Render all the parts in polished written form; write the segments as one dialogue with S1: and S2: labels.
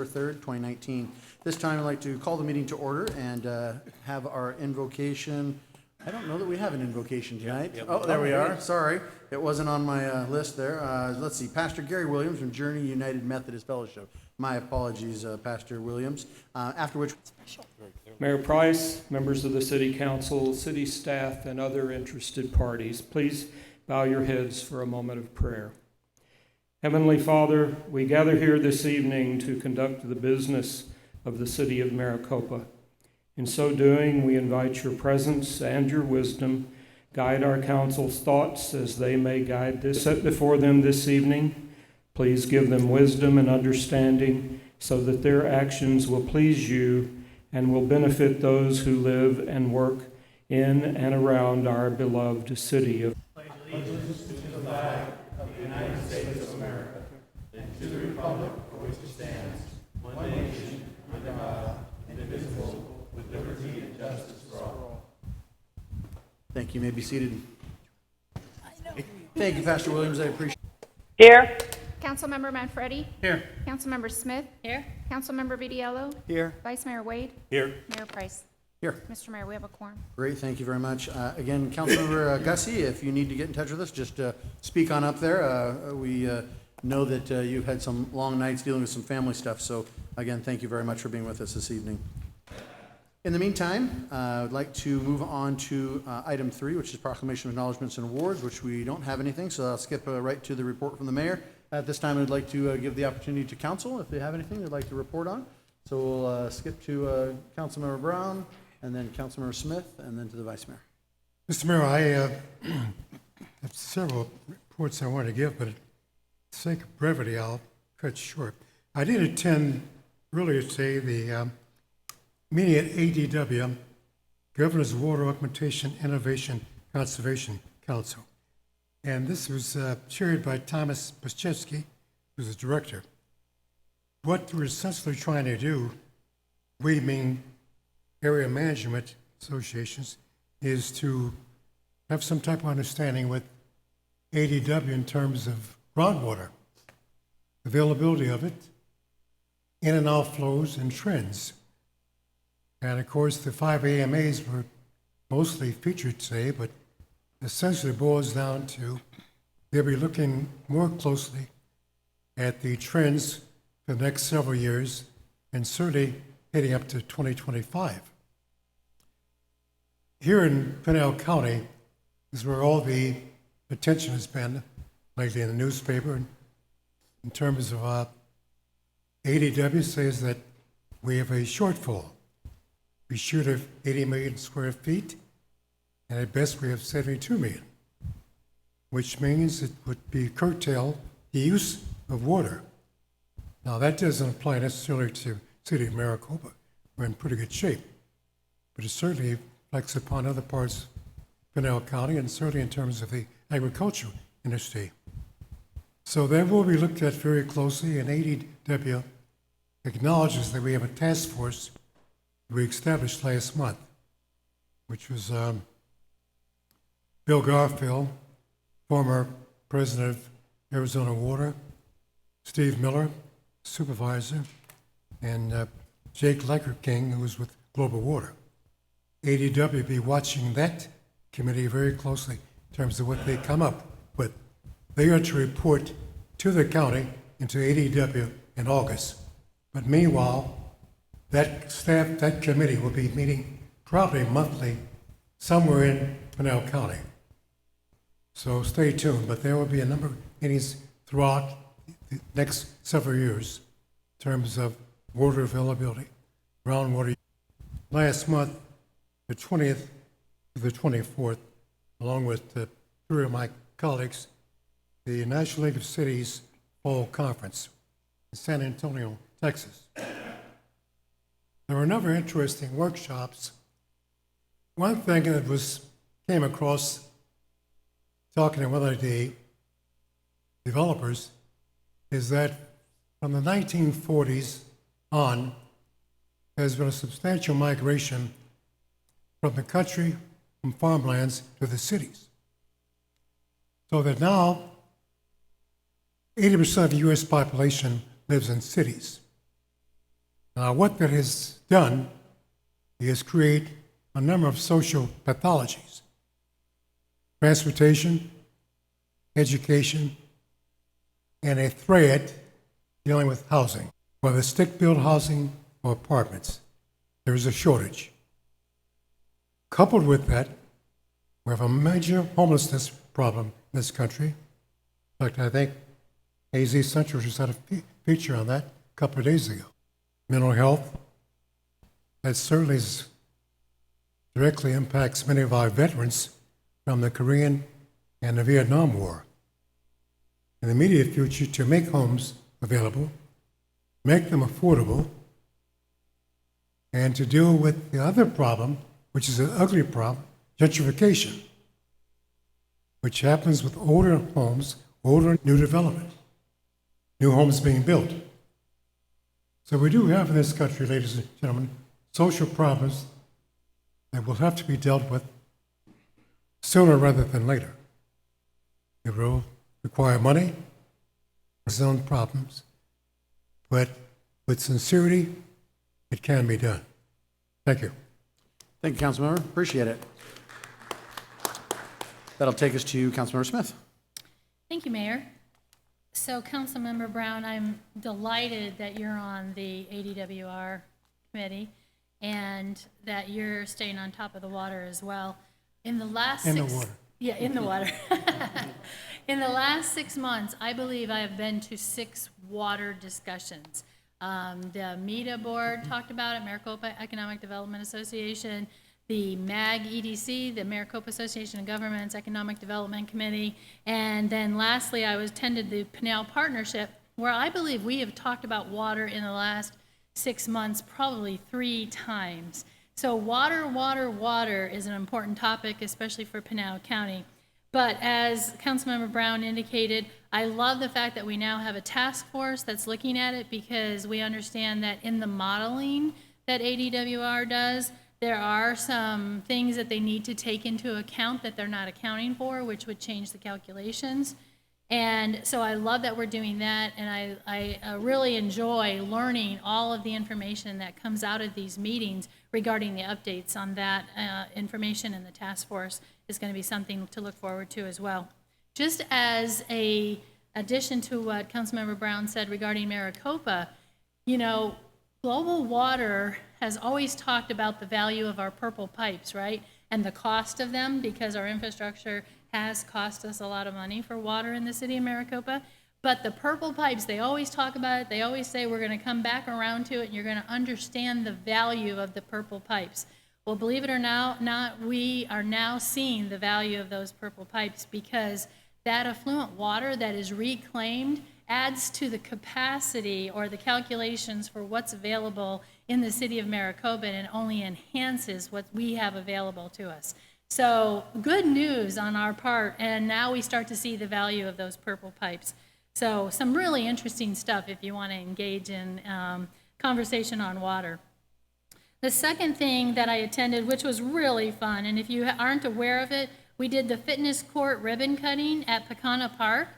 S1: 3rd, 2019. This time I'd like to call the meeting to order and have our invocation. I don't know that we have an invocation tonight. Oh, there we are. Sorry. It wasn't on my list there. Let's see. Pastor Gary Williams from Journey United Methodist Fellowship. My apologies, Pastor Williams. After which...
S2: Mayor Price, members of the City Council, city staff, and other interested parties, please bow your heads for a moment of prayer. Heavenly Father, we gather here this evening to conduct the business of the city of Maricopa. In so doing, we invite your presence and your wisdom. Guide our council's thoughts as they may guide this set before them this evening. Please give them wisdom and understanding so that their actions will please you and will benefit those who live and work in and around our beloved city of allegiance to the flag of the United States of America and to the republic for which it stands, one nation, under God, indivisible, with liberty and justice for all.
S1: Thank you. You may be seated. Thank you, Pastor Williams. I appreciate it.
S3: Here.
S4: Councilmember Manfredi?
S1: Here.
S4: Councilmember Smith?
S3: Here.
S4: Councilmember Vitiello?
S1: Here.
S4: Vice Mayor Wade?
S2: Here.
S4: Mayor Price?
S1: Here.
S4: Mr. Mayor, we have a quorum.
S1: Great, thank you very much. Again, Councilmember Gussie, if you need to get in touch with us, just speak on up there. We know that you've had some long nights dealing with some family stuff, so again, thank you very much for being with us this evening. In the meantime, I'd like to move on to item 3, which is proclamation of acknowledgements and awards, which we don't have anything, so I'll skip right to the report from the mayor. At this time, I'd like to give the opportunity to council if they have anything they'd like to report on. So we'll skip to Councilmember Brown, and then Councilmember Smith, and then to the Vice Mayor.
S5: Mr. Mayor, I have several reports I want to give, but for the sake of brevity, I'll cut short. I did attend earlier today the meeting at ADW, Governor's Water Augmentation Innovation Conservation Council. And this was chaired by Thomas Paschewski, who's the director. What we're essentially trying to do, we mean area management associations, is to have some type of understanding with ADW in terms of groundwater, availability of it, in and out flows and trends. And of course, the 5 AMAs were mostly featured today, but essentially boils down to they'll be looking more closely at the trends for the next several years and certainly heading up to 2025. Here in Pinal County is where all the attention has been lately in the newspaper in terms of ADW says that we have a shortfall. We should have 80 million square feet, and at best we have 72 million, which means it would be curtail the use of water. Now that doesn't apply necessarily to the city of Maricopa. We're in pretty good shape, but it certainly reflects upon other parts of Pinal County and certainly in terms of the agricultural industry. So that will be looked at very closely, and ADW acknowledges that we have a task force we established last month, which was Bill Garfield, former president of Arizona Water, Steve Miller, supervisor, and Jake King, who was with Global Water. ADW will be watching that committee very closely in terms of what they come up with. They are to report to the county and to ADW in August. But meanwhile, that staff, that committee will be meeting probably monthly somewhere in Pinal County. So stay tuned, but there will be a number of meetings throughout the next several years in terms of water availability, groundwater. Last month, the 20th to the 24th, along with 3 of my colleagues, the National League of Cities Fall Conference in San Antonio, Texas. There were a number of interesting workshops. One thing that came across talking to one of the developers is that from the 1940s on, there's been a substantial migration from the country, from farmlands to the cities. So that now 80% of the U.S. population lives in cities. What that has done is create a number of social pathologies: transportation, education, and a thread dealing with housing. Whether stick-built housing or apartments, there is a shortage. Coupled with that, we have a major homelessness problem in this country. In fact, I think AZ Central just had a feature on that a couple of days ago. Mental health, that certainly directly impacts many of our veterans from the Korean and the Vietnam War. In the immediate future, to make homes available, make them affordable, and to deal with the other problem, which is an ugly problem, gentrification, which happens with older homes, older new development, new homes being built. So we do have in this country, ladies and gentlemen, social problems that will have to be dealt with sooner rather than later. It will require money, its own problems, but with sincerity, it can be done. Thank you.
S1: Thank you, Councilmember. Appreciate it. That'll take us to Councilmember Smith.
S3: Thank you, Mayor. So, Councilmember Brown, I'm delighted that you're on the ADWR committee and that you're staying on top of the water as well. In the last
S5: In the
S3: six-
S5: water.
S3: Yeah, in the water. In the last 6 months, I believe I have been to 6 water discussions. The MEDA board talked about it, Maricopa Economic Development Association, the MAG EDC, the Maricopa Association of Governments Economic Development Committee, and then lastly, I attended the Pinal Partnership, where I believe we have talked about water in the last 6 months, probably 3 times. So water, water, water is an important topic, especially for Pinal County. But as Councilmember Brown indicated, I love the fact that we now have a task force that's looking at it, because we understand that in the modeling that ADWR does, there are some things that they need to take into account that they're not accounting for, which would change the calculations. And so I love that we're doing that, and I really enjoy learning all of the information that comes out of these meetings regarding the updates on that information, and the task force is going to be something to look forward to as well. Just as a addition to what Councilmember Brown said regarding Maricopa, you know, Global Water has always talked about the value of our purple pipes, right? And the cost of them, because our infrastructure has cost us a lot of money for water in the city of Maricopa. But the purple pipes, they always talk about it. They always say we're going to come back around to it, and you're going to understand the value of the purple pipes. Well, believe it or not, we are now seeing the value of those purple pipes, because that affluent water that is reclaimed adds to the capacity or the calculations for what's available in the city of Maricopa, and it only enhances what we have available to us. So good news on our part, and now we start to see the value of those purple pipes. So some really interesting stuff if you want to engage in conversation on water. The second thing that I attended, which was really fun, and if you aren't aware of it, we did the fitness court ribbon cutting at Pecana Park.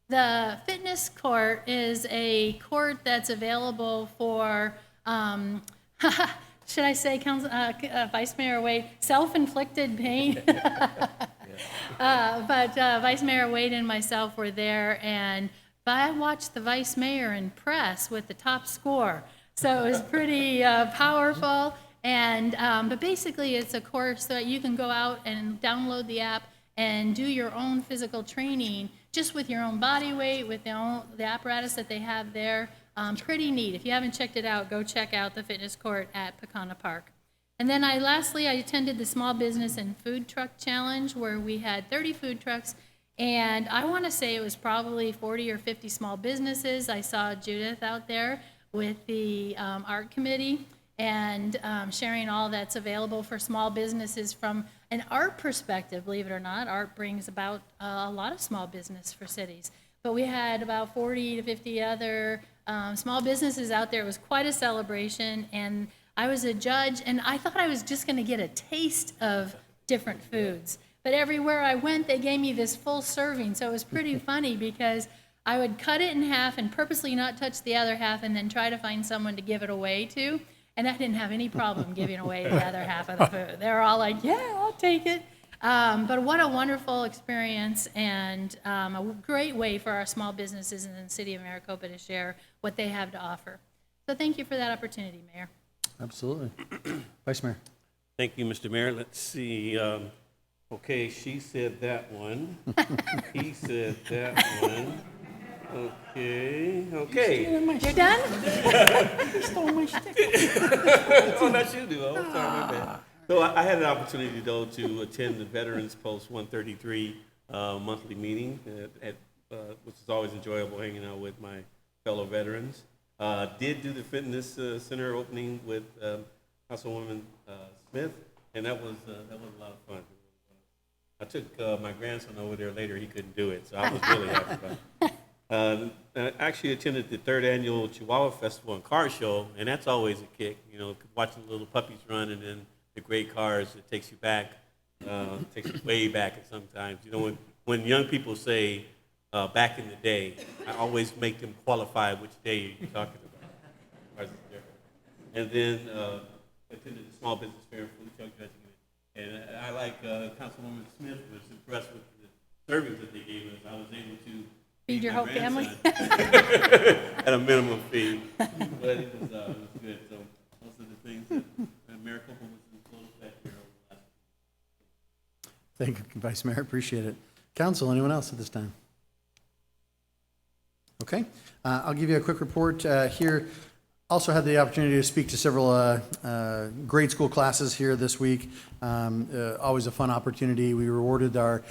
S3: The fitness court is a court that's available for, should I say, Vice Mayor Wade, self-inflicted pain? But Vice Mayor Wade and myself were there, and I watched the Vice Mayor impress with the top score. So it was pretty powerful. And but basically, it's a course that you can go out and download the app and do your own physical training just with your own body weight, with the apparatus that they have there. Pretty neat. If you haven't checked it out, go check out the fitness court at Pecana Park. And then lastly, I attended the Small Business and Food Truck Challenge, where we had 30 food trucks, and I want to say it was probably 40 or 50 small businesses. I saw Judith out there with the art committee, and sharing all that's available for small businesses from an art perspective. Believe it or not, art brings about a lot of small business for cities. But we had about 40 to 50 other small businesses out there. It was quite a celebration, and I was a judge, and I thought I was just going to get a taste of different foods. But everywhere I went, they gave me this full serving, so it was pretty funny, because I would cut it in half and purposely not touch the other half and then try to find someone to give it away to. And I didn't have any problem giving away the other half of the food. They were all like, yeah, I'll take it. But what a wonderful experience and a great way for our small businesses in the city of Maricopa to share what they have to offer. So thank you for that opportunity, Mayor.
S1: Absolutely. Vice Mayor.
S6: Thank you, Mr. Mayor. Let's see. Okay, she said that one. He said that one. Okay.
S3: You're done?
S6: Oh, that's you do. Oh, sorry, my bad. So I had an opportunity, though, to attend the Veterans Post 133 monthly meeting, which is always enjoyable hanging out with my fellow veterans. Did do the fitness center opening with Councilwoman Smith, and that was a lot of fun. I took my grandson over there later. He couldn't do it, so I was really happy about it. I actually attended the 3rd annual Chihuahua Festival and Car Show, and that's always a kick. You know, watching the little puppies run and then the great cars, it takes you back, takes you way back at sometimes. You know, when young people say back in the day, I always make them qualify which day you're talking about. Ours is different. And then attended the Small Business Fair in Fully Chuck, and I like Councilwoman Smith was impressed with the servings that they gave us. I was able to
S3: Feed your
S6: my
S3: whole family?
S6: grandson at a minimum fee, but it was good. So those are the things that Maricopa was in full effect here over the last.
S1: Thank you, Vice Mayor. Appreciate it. Council, anyone else at this time? Okay. I'll give you a quick report here. Also had the opportunity to speak to several grade school classes here this week. Always a fun opportunity. We rewarded our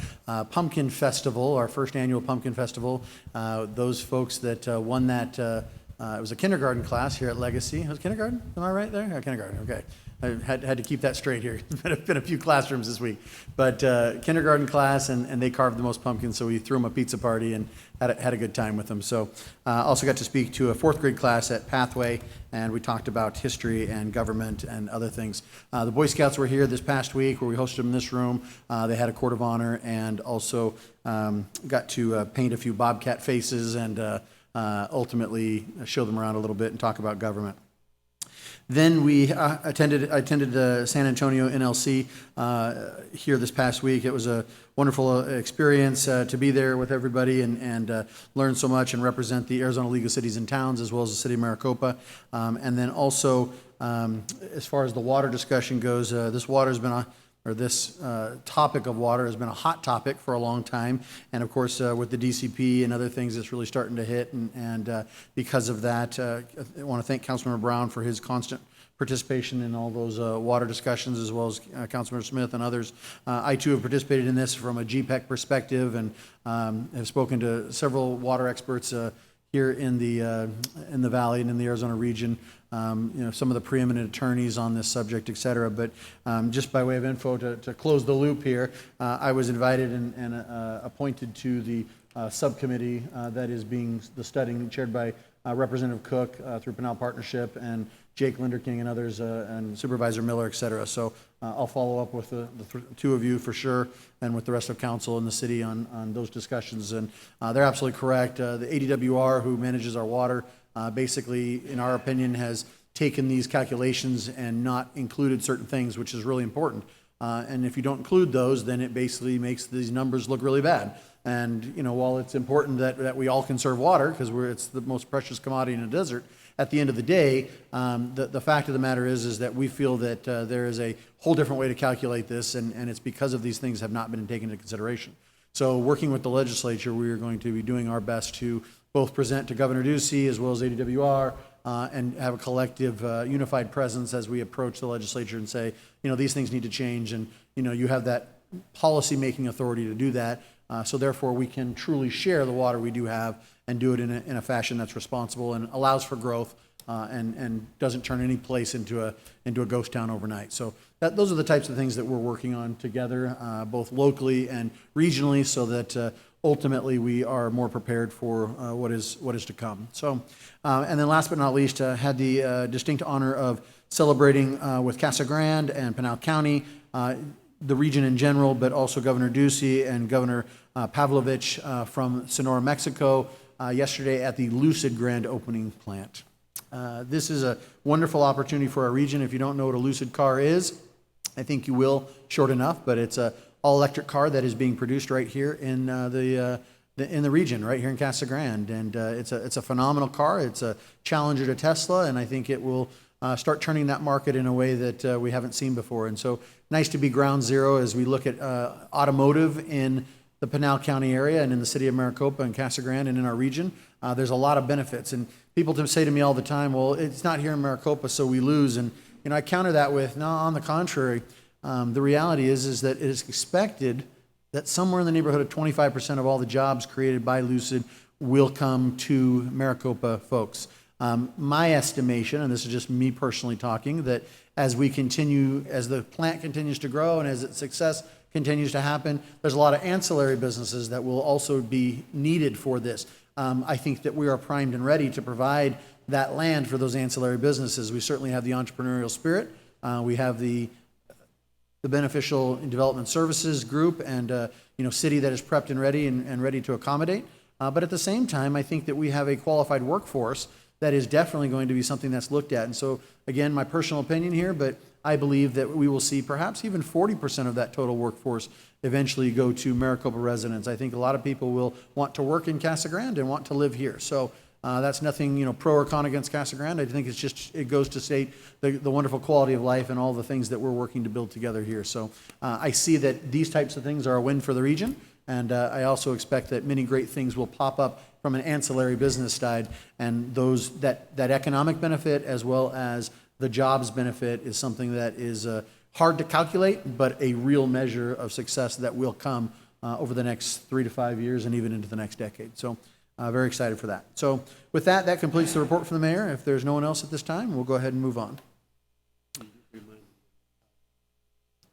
S1: Pumpkin Festival, our first annual Pumpkin Festival. Those folks that won that, it was a kindergarten class here at Legacy. It was kindergarten? Am I right there? Oh, kindergarten, okay. I had to keep that straight here. It's been a few classrooms this week. But kindergarten class, and they carved the most pumpkins, so we threw them a pizza party and had a good time with them. So also got to speak to a 4th grade class at Pathway, and we talked about history and government and other things. The Boy Scouts were here this past week where we hosted them in this room. They had a court of honor and also got to paint a few Bobcat faces and ultimately show them around a little bit and talk about government. Then we attended the San Antonio NLC here this past week. It was a wonderful experience to be there with everybody and learn so much and represent the Arizona League of Cities and Towns as well as the city of Maricopa. And then also, as far as the water discussion goes, this topic of water has been a hot topic for a long time. And of course, with the DCP and other things, it's really starting to hit. And because of that, I want to thank Councilmember Brown for his constant participation in all those water discussions, as well as Councilmember Smith and others. I too have participated in this from a GPEC perspective and have spoken to several water experts here in the Valley and in the Arizona region. Some of the preeminent attorneys on this subject, et cetera. But just by way of info, to close the loop here, I was invited and appointed to the subcommittee that is being the studying, chaired by Representative Cook through Pinal Partnership and Jake Linderking and others, and Supervisor Miller, et cetera. So I'll follow up with the two of you for sure, and with the rest of council in the city on those discussions. And they're absolutely correct. The ADWR, who manages our water, basically, in our opinion, has taken these calculations and not included certain things, which is really important. And if you don't include those, then it basically makes these numbers look really bad. And while it's important that we all conserve water, because it's the most precious commodity in a desert, at the end of the day, the fact of the matter is that we feel that there is a whole different way to calculate this, and it's because of these things have not been taken into consideration. So working with the legislature, we are going to be doing our best to both present to Governor Ducey as well as ADWR and have a collective unified presence as we approach the legislature and say, these things need to change, and you have that policy-making authority to do that. So therefore, we can truly share the water we do have and do it in a fashion that's responsible and allows for growth and doesn't turn any place into a ghost town overnight. So those are the types of things that we're working on together, both locally and regionally, so that ultimately we are more prepared for what is to come. So, and then last but not least, had the distinct honor of celebrating with Casa Grande and Pinal County, the region in general, but also Governor Ducey and Governor Pavlovich from Sonora, Mexico, yesterday at the Lucid grand opening plant. This is a wonderful opportunity for our region. If you don't know what a Lucid car is, I think you will short enough, but it's a all-electric car that is being produced right here in the region, right here in Casa Grande. And it's a phenomenal car. It's a challenger to Tesla, and I think it will start turning that market in a way that we haven't seen before. And so nice to be ground zero as we look at automotive in the Pinal County area and in the city of Maricopa and Casa Grande and in our region. There's a lot of benefits. And people say to me all the time, well, it's not here in Maricopa, so we lose. And I counter that with, no, on the contrary. The reality is that it is expected that somewhere in the neighborhood of 25% of all the jobs created by Lucid will come to Maricopa folks. My estimation, and this is just me personally talking, that as the plant continues to grow and as its success continues to happen, there's a lot of ancillary businesses that will also be needed for this. I think that we are primed and ready to provide that land for those ancillary businesses. We certainly have the entrepreneurial spirit. We have the beneficial and development services group and city that is prepped and ready and ready to accommodate. But at the same time, I think that we have a qualified workforce that is definitely going to be something that's looked at. And so, again, my personal opinion here, but I believe that we will see perhaps even 40% of that total workforce eventually go to Maricopa residents. I think a lot of people will want to work in Casa Grande and want to live here. So that's nothing, pro or con against Casa Grande. I think it goes to state the wonderful quality of life and all the things that we're working to build together here. So I see that these types of things are a win for the region. And I also expect that many great things will pop up from an ancillary business side, and that economic benefit as well as the jobs benefit is something that is hard to calculate, but a real measure of success that will come over the next 3 to 5 years and even into the next decade. So very excited for that. So with that completes the report from the mayor. If there's no one else at this time, we'll go ahead and move on.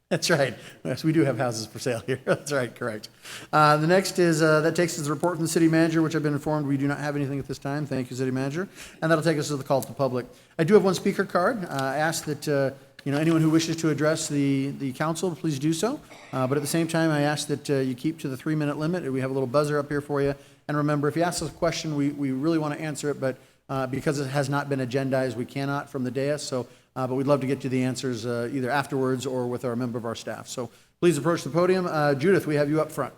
S1: That's right. Yes, we do have houses for sale here. That's right, correct. The next is, that takes us to the report from the city manager, which I've been informed we do not have anything at this time. Thank you, city manager. And that'll take us to the call to the public. I do have one speaker card. I ask that, anyone who wishes to address the council, please do so. But at the same time, I ask that you keep to the 3-minute limit. We have a little buzzer up here for you. And remember, if you ask us a question, we really want to answer it, but because it has not been agendized, we cannot from the dais. So, but we'd love to get you the answers either afterwards or with a member of our staff. So please approach the podium. Judith, we have you up front.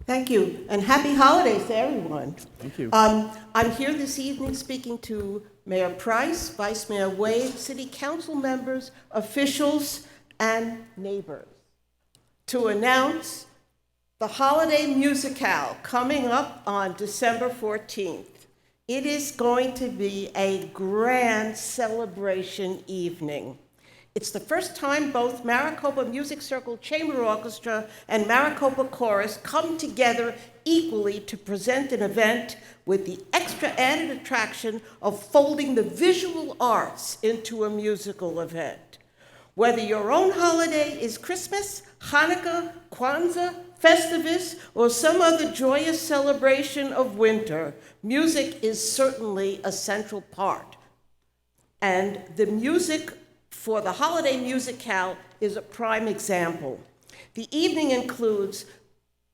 S7: Thank you, and happy holidays to everyone.
S1: Thank you.
S7: I'm here this evening speaking to Mayor Price, Vice Mayor Wade, City Council members, officials, and neighbors to announce the Holiday Musicale coming up on December 14th. It is going to be a grand celebration evening. It's the first time both Maricopa Music Circle Chamber Orchestra and Maricopa Chorus come together equally to present an event with the extra added attraction of folding the visual arts into a musical event. Whether your own holiday is Christmas, Hanukkah, Kwanzaa, Festivus, or some other joyous celebration of winter, music is certainly a central part. And the music for the Holiday Musicale is a prime example. The evening includes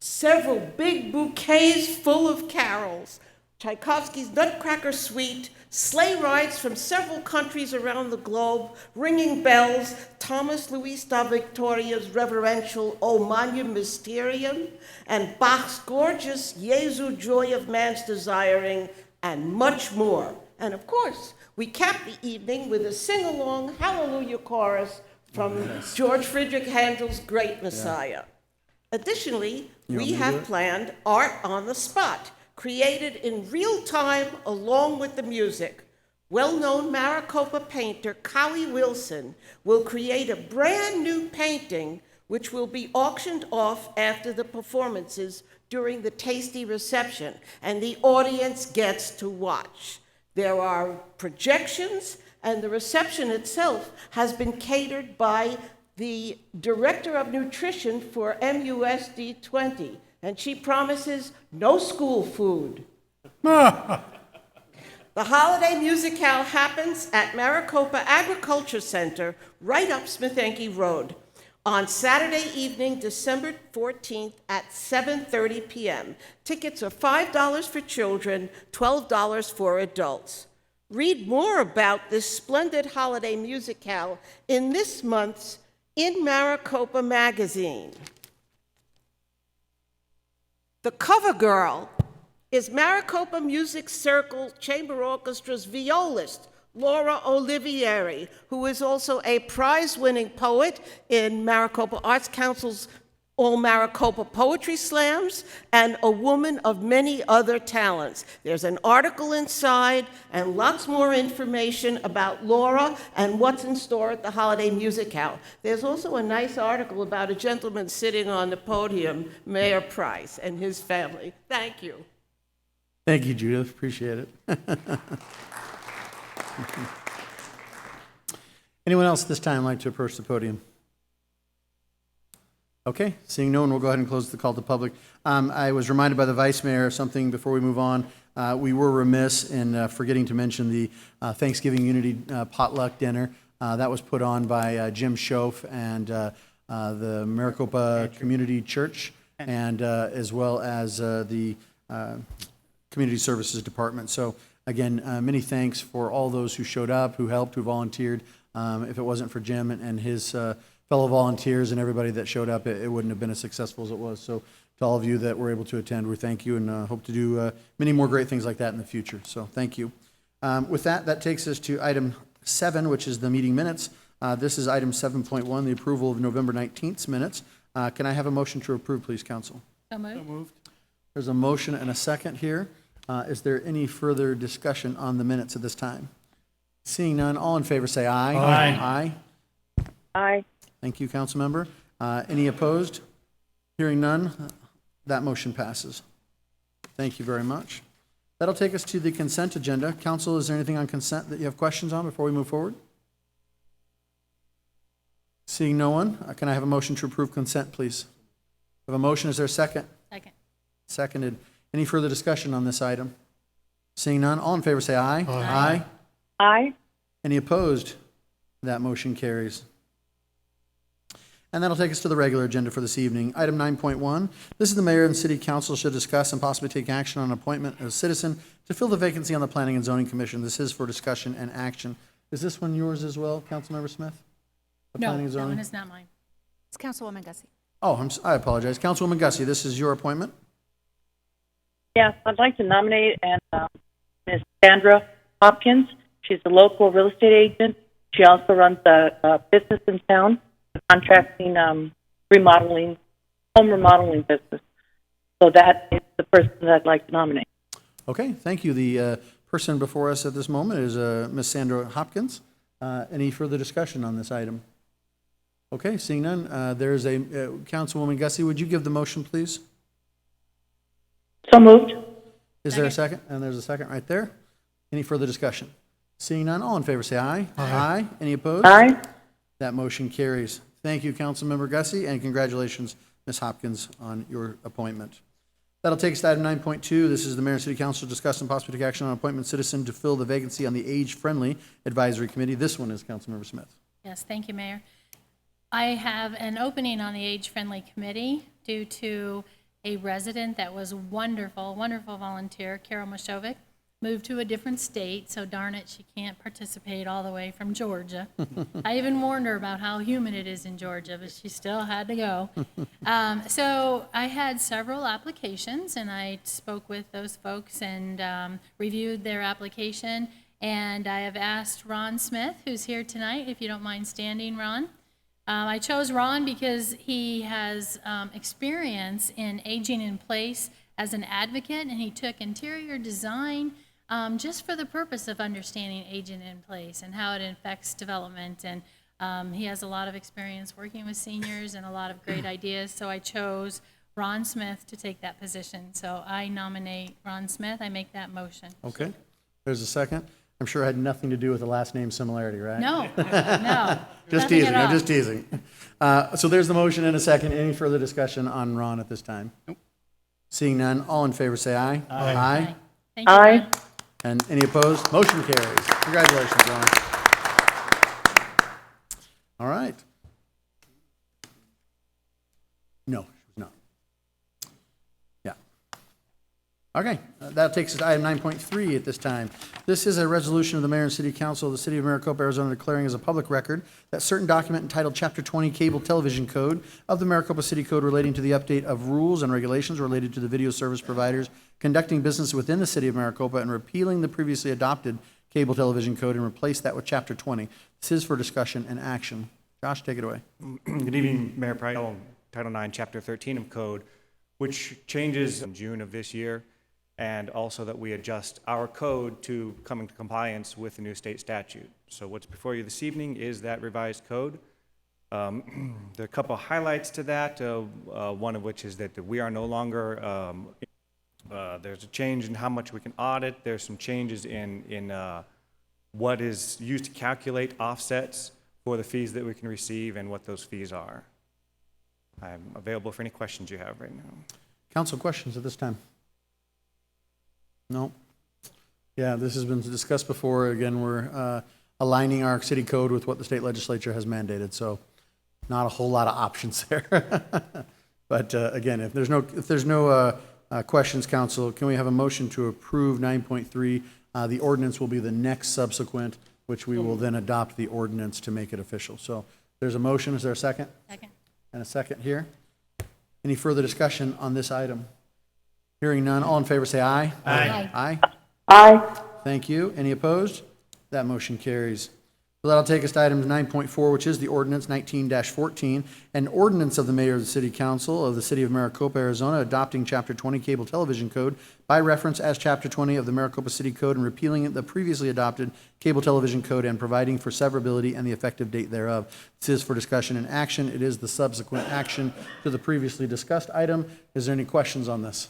S7: several big bouquets full of carols, Tchaikovsky's Nutcracker Suite, sleigh rides from several countries around the globe, ringing bells, Thomas Luis da Victoria's reverential O Magnum Mysterium, and Bach's gorgeous Jesu Joy of Man's Desiring, and much more. And of course, we cap the evening with a sing-along Hallelujah chorus from George Friedrich Handel's Great Messiah. Additionally, we have planned Art on the Spot, created in real time along with the music. Well-known Maricopa painter Cowie Wilson will create a brand new painting which will be auctioned off after the performances during the tasty reception, and the audience gets to watch. There are projections, and the reception itself has been catered by the Director of Nutrition for MUSD 20, and she promises no school food. The Holiday Musicale happens at Maricopa Agriculture Center, right up Smith-Enke Road. on Saturday evening, December 14th at 7:30 p.m. Tickets are $5 for children, $12 for adults. Read more about this splendid holiday musicale in this month's In Maricopa magazine. The cover girl is Maricopa Music Circle Chamber Orchestra's violist, Laura Olivieri, who is also a prize-winning poet in Maricopa Arts Council's All Maricopa Poetry Slams, and a woman of many other talents. There's an article inside and lots more information about Laura and what's in store at the Holiday Musicale. There's also a nice article about a gentleman sitting on the podium, Mayor Price, and his family. Thank you.
S1: Thank you, Judith. Appreciate it. Anyone else this time like to approach the podium? Okay, seeing no one, we'll go ahead and close the call to public. I was reminded by the Vice Mayor of something before we move on. We were remiss in forgetting to mention the Thanksgiving Unity potluck dinner. That was put on by Jim Schoaf and the Maricopa Community Church, and as well as the Community Services Department. So again, many thanks for all those who showed up, who helped, who volunteered. If it wasn't for Jim and his fellow volunteers and everybody that showed up, it wouldn't have been as successful as it was. So to all of you that were able to attend, we thank you and hope to do many more great things like that in the future. So thank you. With that, that takes us to item 7, which is the meeting minutes. This is item 7.1, the approval of November 19th minutes. Can I have a motion to approve, please, council?
S3: So moved.
S1: There's a motion and a second here. Is there any further discussion on the minutes at this time? Seeing none, all in favor say aye.
S5: Aye.
S1: Aye.
S8: Aye.
S1: Thank you, council member. Any opposed? Hearing none, that motion passes. Thank you very much. That'll take us to the consent agenda. Council, is there anything on consent that you have questions on before we move forward? Seeing no one, can I have a motion to approve consent, please? I have a motion. Is there a second?
S3: Second.
S1: Seconded. Any further discussion on this item? Seeing none, all in favor say aye.
S5: Aye.
S8: Aye.
S1: Any opposed? That motion carries. And that'll take us to the regular agenda for this evening. Item 9.1, this is the mayor and city council should discuss and possibly take action on appointment of a citizen to fill the vacancy on the Planning and Zoning Commission. This is for discussion and action. Is this one yours as well, Councilmember Smith? The
S3: No,
S1: Planning and
S3: that one
S1: Zoning?
S3: is not mine.
S4: It's Councilwoman Gussie.
S1: Oh, I apologize. Councilwoman Gussie, this is your appointment?
S8: Yes, I'd like to nominate Ms. Sandra Hopkins. She's a local real estate agent. She also runs a business in town, a contracting, remodeling, home remodeling business. So that is the person that I'd like to nominate.
S1: Okay, thank you. The person before us at this moment is Ms. Sandra Hopkins. Any further discussion on this item? Okay, seeing none, there's a, Councilwoman Gussie, would you give the motion, please?
S8: So moved.
S1: Is there a second? And there's a second right there. Any further discussion? Seeing none, all in favor say aye. Aye. Any opposed?
S8: Aye.
S1: That motion carries. Thank you, Councilmember Gussie, and congratulations, Ms. Hopkins, on your appointment. That'll take us to item 9.2. This is the Mayor and City Council discuss and possibly take action on appointment citizen to fill the vacancy on the Age-Friendly Advisory Committee. This one is Councilmember Smith.
S3: Yes, thank you, Mayor. I have an opening on the Age-Friendly Committee due to a resident that was wonderful volunteer, Carol Mashovic, moved to a different state, so darn it, she can't participate all the way from Georgia. I even warned her about how humid it is in Georgia, but she still had to go. So I had several applications, and I spoke with those folks and reviewed their application, and I have asked Ron Smith, who's here tonight, if you don't mind standing, Ron. I chose Ron because he has experience in aging in place as an advocate, and he took interior design just for the purpose of understanding aging in place and how it affects development. And he has a lot of experience working with seniors and a lot of great ideas, so I chose Ron Smith to take that position. So I nominate Ron Smith. I make that motion.
S1: Okay. There's a second. I'm sure it had nothing to do with the last name similarity, right?
S3: No, no.
S1: Just
S3: nothing
S1: teasing,
S3: at
S1: I'm
S3: all.
S1: just teasing. So there's the motion and a second. Any further discussion on Ron at this time? Nope. Seeing none, all in favor say aye. Aye.
S3: Thank you,
S8: Aye.
S3: Ron.
S1: And any opposed? Motion carries. Congratulations, Ron. All right. No, she was not. Yeah. Okay, that takes us to item 9.3 at this time. This is a resolution of the mayor and city council of the city of Maricopa, Arizona, declaring as a public record that certain document entitled Chapter 20 Cable Television Code of the Maricopa City Code relating to the update of rules and regulations related to the video service providers conducting business within the city of Maricopa and repealing the previously adopted cable television code and replace that with Chapter 20. This is for discussion and action. Josh, take it away.
S9: Good evening, Mayor Price. Title 9, Chapter 13 of Code, which changes in June of this year, and also that we adjust our code to come into compliance with the new state statute. So what's before you this evening is that revised code. There are a couple of highlights to that, one of which is that we are no longer, there's a change in how much we can audit. There's some changes in what is used to calculate offsets for the fees that we can receive and what those fees are. I'm available for any questions you have right now.
S1: Council questions at this time? No? Yeah, this has been discussed before. Again, we're aligning our city code with what the state legislature has mandated, so not a whole lot of options there. But again, if there's no questions, council, can we have a motion to approve 9.3? The ordinance will be the next subsequent, which we will then adopt the ordinance to make it official. So there's a motion. Is there a second?
S3: Second.
S1: And a second here. Any further discussion on this item? Hearing none, all in favor say aye.
S3: Aye.
S1: Aye.
S8: Aye.
S1: Thank you. Any opposed? That motion carries. So that'll take us to item 9.4, which is the ordinance 19-14, an ordinance of the mayor of the city council of the city of Maricopa, Arizona, adopting Chapter 20 Cable Television Code by reference as Chapter 20 of the Maricopa City Code and repealing the previously adopted Cable Television Code and providing for severability and the effective date thereof. This is for discussion and action. It is the subsequent action to the previously discussed item. Is there any questions on this?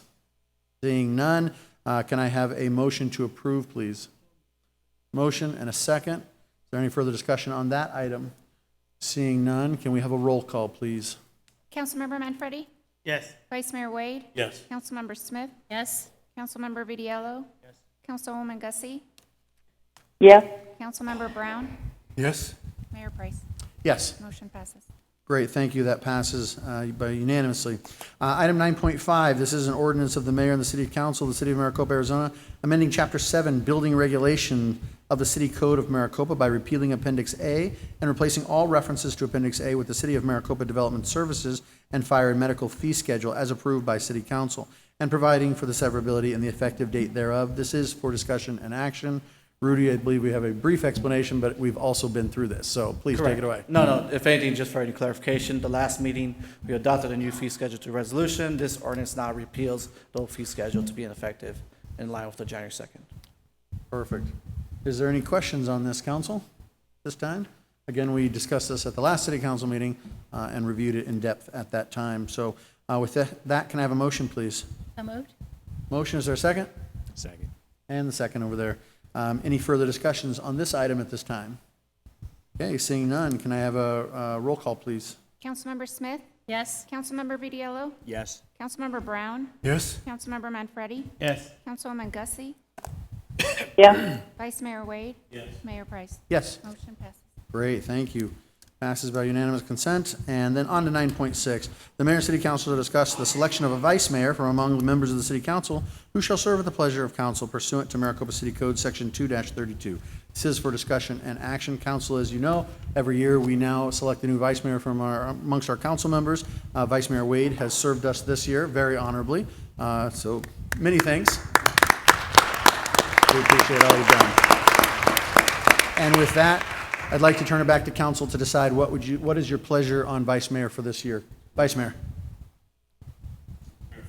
S1: Seeing none, can I have a motion to approve, please? Motion and a second. Is there any further discussion on that item? Seeing none, can we have a roll call, please?
S4: Councilmember Manfredi?
S6: Yes.
S4: Vice Mayor Wade?
S6: Yes.
S4: Councilmember Smith?
S3: Yes.
S4: Councilmember Vitiello?
S6: Yes.
S4: Councilwoman Gussie?
S8: Yes.
S4: Councilmember Brown?
S5: Yes?
S4: Mayor Price?
S1: Yes.
S4: Motion passes.
S1: Great, thank you. That passes by unanimously. Item 9.5, this is an ordinance of the mayor and the city council of the city of Maricopa, Arizona, amending Chapter 7, Building Regulation of the City Code of Maricopa by repealing Appendix A and replacing all references to Appendix A with the City of Maricopa Development Services and Fire and Medical Fee Schedule as approved by city council, and providing for the severability and the effective date thereof. This is for discussion and action. Rudy, I believe we have a brief explanation, but we've also been through this, so please take it away.
S10: No, if anything, just for any clarification, the last meeting, we adopted a new fee schedule to resolution. This ordinance now repeals the old fee schedule to be effective in line with the January 2nd.
S1: Perfect. Is there any questions on this, council, this time? Again, we discussed this at the last city council meeting and reviewed it in depth at that time. So with that, can I have a motion, please?
S3: So moved?
S1: Motion, is there a second?
S9: Second.
S1: And the second over there. Any further discussions on this item at this time? Okay, seeing none, can I have a roll call, please?
S4: Councilmember Smith?
S3: Yes.
S4: Councilmember Vitiello?
S9: Yes.
S4: Councilmember Brown?
S5: Yes?
S4: Councilmember Manfredi?
S6: Yes.
S4: Councilwoman Gussie?
S8: Yes.
S4: Vice Mayor Wade?
S6: Yes.
S4: Mayor Price?
S1: Yes.
S4: Motion passes.
S1: Great, thank you. Passes by unanimous consent. And then on to 9.6. The mayor and city council to discuss the selection of a vice mayor from among the members of the city council who shall serve at the pleasure of council pursuant to Maricopa City Code Section 2-32. This is for discussion and action. Council, as you know, every year we now select a new vice mayor from amongst our council members. Vice Mayor Wade has served us this year very honorably. So many thanks. We appreciate all you've done. And with that, I'd like to turn it back to council to decide what is your pleasure on vice mayor for this year? Vice Mayor.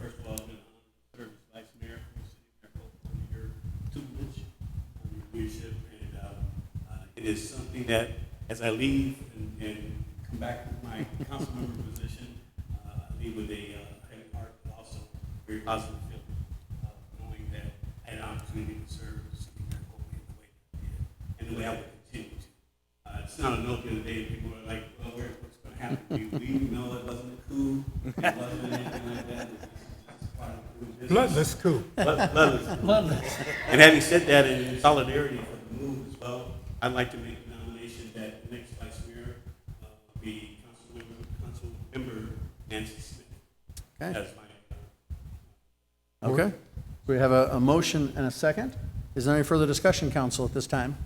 S6: First of all, it's been an honor to serve as vice mayor for the city of Maricopa under your tutelage, under your leadership, and it is something that, as I leave and come back to my council member position, I leave with a heavy heart, but also very positive feeling, knowing that I had an opportunity to serve the city of Maricopa in the way that I did, and the way I will continue to. It's not a note the other day, people are like, well, what's going to happen? We know it wasn't a coup, it wasn't anything like that. It's part of the business.
S5: Bloodless coup.
S6: Bloodless. And having said that, in solidarity for the move as well, I'd like to make a nomination that the next vice mayor be Council Member Nancy Smith.
S1: Okay. Okay. We have a motion and a second. Is there any further discussion, council, at this time?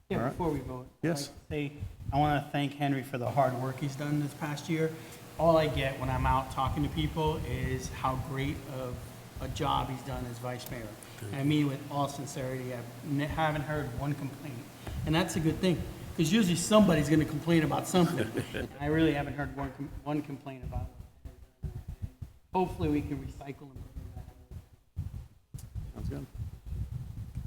S11: Yeah,
S1: All right.
S11: before we vote.
S1: Yes.
S11: I want to thank Henry for the hard work he's done this past year. All I get when I'm out talking to people is how great of a job he's done as vice mayor. And I mean with all sincerity, I haven't heard one complaint. And that's a good thing, because usually somebody's going to complain about something. I really haven't heard one complaint about it. Hopefully we can recycle and bring that.
S1: Sounds good.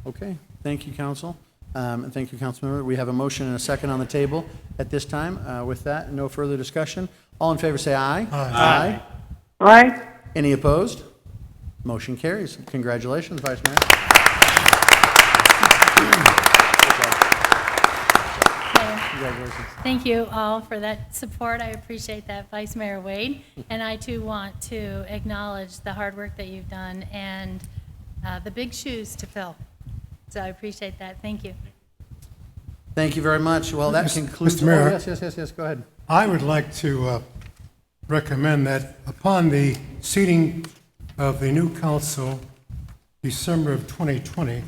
S1: Okay, thank you, council. And thank you, Councilmember. We have a motion and a second on the table at this time. With that, no further discussion. All in favor say aye. Aye.
S8: Aye.
S1: Any opposed? Motion carries. Congratulations, Vice Mayor. Congratulations.
S3: Thank you all for that support. I appreciate that, Vice Mayor Wade. And I too want to acknowledge the hard work that you've done and the big shoes to fill. So I appreciate that. Thank you.
S1: Thank you very much. Well, that concludes.
S5: Mr. Mayor.
S1: Oh, yes, go ahead.
S5: I would like to recommend that upon the seating of the new council, December of 2020,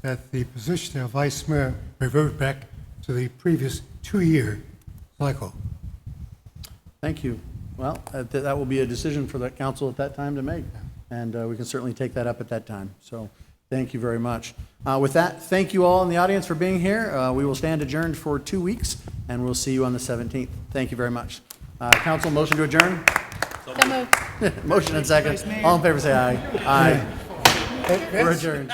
S5: that the position of vice mayor revert back to the previous 2-year cycle.
S1: Thank you. Well, that will be a decision for the council at that time to make, and we can certainly take that up at that time. So thank you very much. With that, thank you all in the audience for being here. We will stand adjourned for 2 weeks, and we'll see you on the 17th. Thank you very much. Council, motion to adjourn?
S3: So moved.
S1: Motion and second. All in favor say aye. Aye. We're adjourned.